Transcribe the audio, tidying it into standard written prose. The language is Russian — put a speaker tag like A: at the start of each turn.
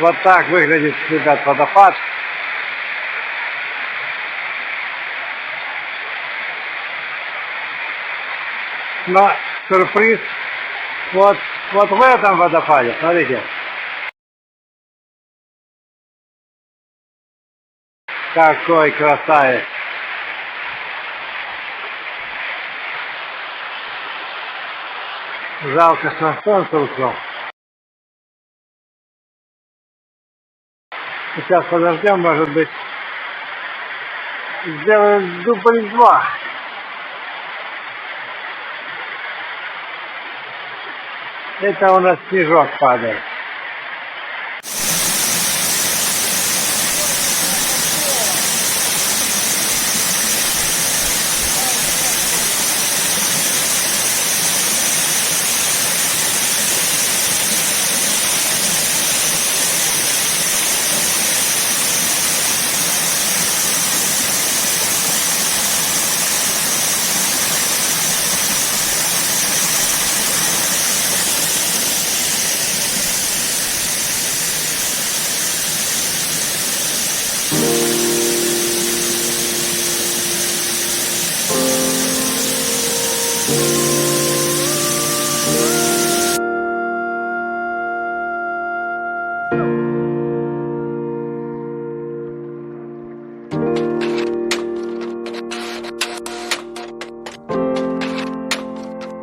A: Вот так выглядит, ребят, водопад. Но сюрприз вот в этом водопаде, смотрите. Какой красавец. Жалко, что солнце ушло. Сейчас подождем, может быть, сделаем дубль 2. Это у нас снежок падает.